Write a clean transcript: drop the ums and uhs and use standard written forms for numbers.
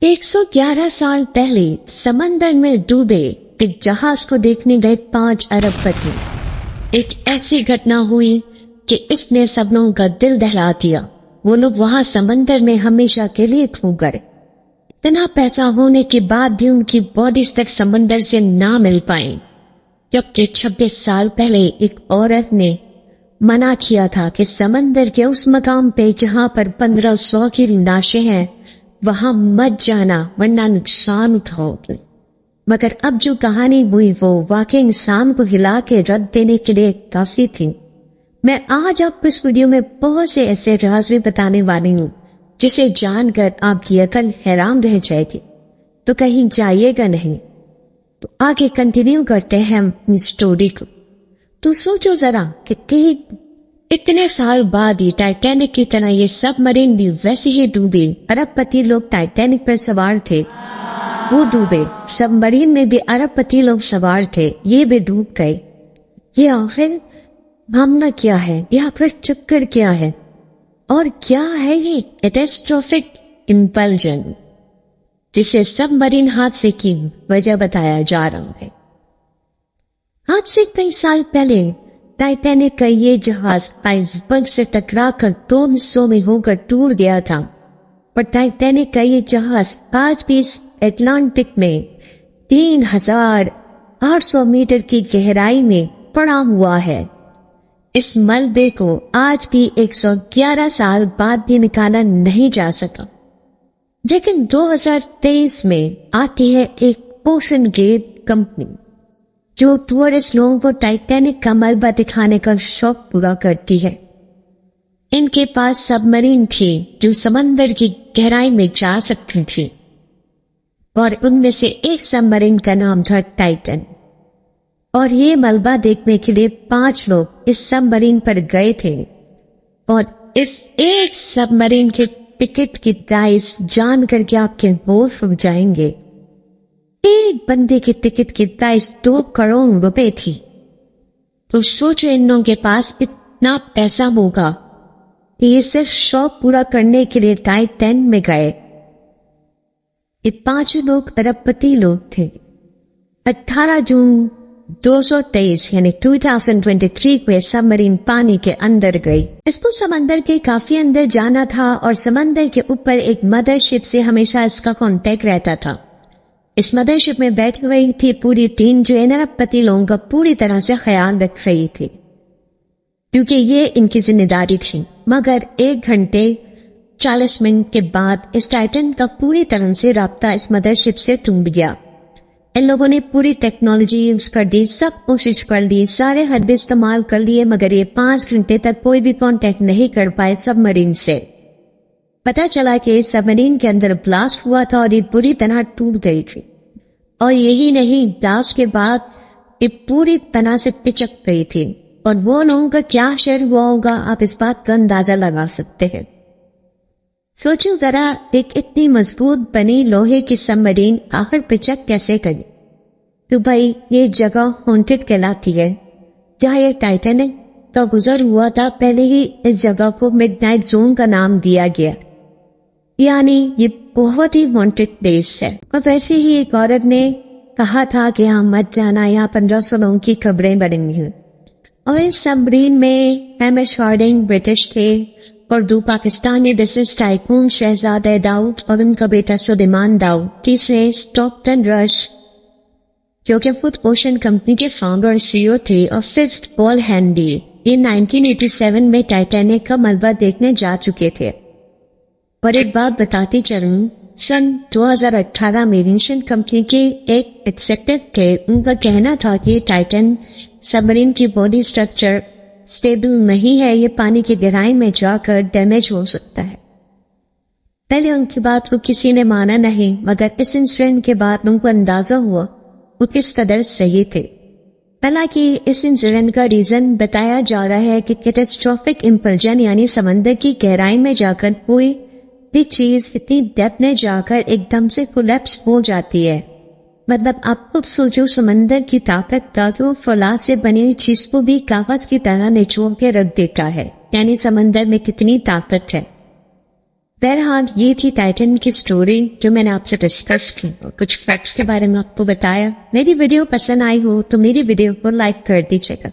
111 साल पहले समंदर में डूबे एक जहाज को देखने गए 5 अरबपति। एक ऐसी घटना हुई कि इसने सबनों का दिल दहला दिया। वो लोग वहां समंदर में हमेशा के लिए खो गए। इतना पैसा होने के बाद भी उनकी बॉडीज तक समंदर से ना मिल पाई, क्योंकि 26 साल पहले एक औरत ने मना किया था कि समंदर के उस मकाम पे जहां पर 1500 की लाशें हैं वहां मत जाना वरना नुकसान उठाओगे। मगर अब जो कहानी हुई वो वाकई इंसान को हिला के रद्द देने के लिए काफी थी। मैं आज आपको इस वीडियो में बहुत से ऐसे राज भी बताने वाली हूँ जिसे जानकर आपकी अकल हैरान रह जाएगी, तो कहीं जाइएगा नहीं। तो आगे कंटिन्यू करते हैं हम अपनी स्टोरी को। तो सोचो जरा कि इतने साल बाद ही टाइटैनिक की तरह ये सबमरीन भी वैसे ही डूबी। अरबपति लोग टाइटैनिक पर सवार थे, वो डूबे। सबमरीन में भी अरबपति लोग सवार थे, ये भी डूब गए। ये आखिर मामला क्या है, या फिर चक्कर क्या है, और क्या है ये कैटास्ट्रोफिक इंपल्जन जिसे सबमरीन हादसे की वजह बताया जा रहा है। आज से कई साल पहले टाइटैनिक का ये जहाज आइसबर्ग से टकराकर 2 हिस्सों में होकर टूट गया था, पर टाइटैनिक का ये जहाज आज भी इस अटलांटिक में 3800 मीटर की गहराई में पड़ा हुआ है। इस मलबे को आज भी 111 साल बाद भी निकाला नहीं जा सका। लेकिन 2023 में आती है एक ओशन गेट कंपनी जो टूरिस्ट लोगों को टाइटैनिक का मलबा दिखाने का शौक पूरा करती है। इनके पास सबमरीन थी जो समंदर की गहराई में जा सकती थी, और उनमें से एक सबमरीन का नाम था टाइटन। और ये मलबा देखने के लिए 5 लोग इस सबमरीन पर गए थे, और इस एक सबमरीन के टिकट की प्राइस जान करके आपके होश उड़ जाएंगे। एक बंदे की टिकट की प्राइस 2 करोड़ रुपए थी। तो सोचो इन लोगों के पास इतना पैसा होगा कि ये सिर्फ शौक पूरा करने के लिए टाइटैन में गए। ये 5 लोग अरबपति लोग थे। 18 जून 223 यानी 2023 को सबमरीन पानी के अंदर गई। इसको समंदर के काफी अंदर जाना था, और समंदर के ऊपर एक मदरशिप से हमेशा इसका कांटेक्ट रहता था। इस मदरशिप में बैठी हुई थी पूरी टीम जो इन अरबपति लोगों का पूरी तरह से ख्याल रख रही थी, क्योंकि ये इनकी जिम्मेदारी थी। मगर 1 घंटे 40 मिनट के बाद इस टाइटन का पूरी तरह से राब्ता इस मदरशिप से टूट गया। इन लोगों ने पूरी टेक्नोलॉजी यूज कर दी, सब कोशिश कर ली, सारे हद इस्तेमाल कर लिए, मगर ये 5 घंटे तक कोई भी कांटेक्ट नहीं कर पाए सबमरीन से। पता चला कि सबमरीन के अंदर ब्लास्ट हुआ था और ये पूरी तरह टूट गई थी। और यही नहीं, ब्लास्ट के बाद ये पूरी तरह से पिचक गई थी। और वो लोगों का क्या शर हुआ होगा, आप इस बात का अंदाजा लगा सकते हैं। सोचो जरा, एक इतनी मजबूत बनी लोहे की सबमरीन आखिर पिचक कैसे गई। तो भाई ये जगह हॉन्टेड कहलाती है। जहाँ ये टाइटैनिक का गुजर हुआ था, पहले ही इस जगह को मिडनाइट जोन का नाम दिया गया, यानी ये बहुत ही वांटेड प्लेस है। और वैसे ही एक औरत ने कहा था कि यहाँ मत जाना, यहाँ 1500 लोगों की खबरें बढ़ेंगी हैं। और इस सबमरीन में एमएस हार्डिंग ब्रिटिश थे, और 2 पाकिस्तानी बिजनेस टाइकून शहजादा दाऊद और उनका बेटा सुलेमान दाऊद। तीसरे स्टॉकटन रश जो कि फुट ओशन कंपनी के फाउंडर और सीईओ थे। और 5th पॉल हैंडी, ये 1987 में टाइटैनिक का मलबा देखने जा चुके थे। और एक बात बताती चलूं, सन 2018 में विंशन कंपनी के एक एग्जेक्टिव थे, उनका कहना था कि टाइटन सबमरीन की बॉडी स्ट्रक्चर स्टेबल नहीं है, ये पानी की गहराई में जाकर डैमेज हो सकता है। पहले उनकी बात को किसी ने माना नहीं, मगर इस इंसिडेंट के बाद उनको अंदाजा हुआ वो किस कदर सही थे। हालांकि इस इंसिडेंट का रीजन बताया जा रहा है कि कैटास्ट्रोफिक इंपल्जन यानी समंदर की गहराई में जाकर कोई भी चीज इतनी डेप्थ में जाकर एकदम से कोलैप्स हो जाती है। मतलब आप खुद सोचो समंदर की ताकत का, कि वो फौलाद से बनी हुई चीज को भी कागज की तरह निचोड़ के रख देता है, यानी समंदर में कितनी ताकत है। بہرحال یہ تھی ٹائٹن کی سٹوری جو میں نے آپ سے ڈسکس کی اور کچھ فیکٹس کے بارے میں آپ کو بتایا. میری ویڈیو پسند آئی ہو تو میری ویڈیو کو لائک کر دیجیے گا.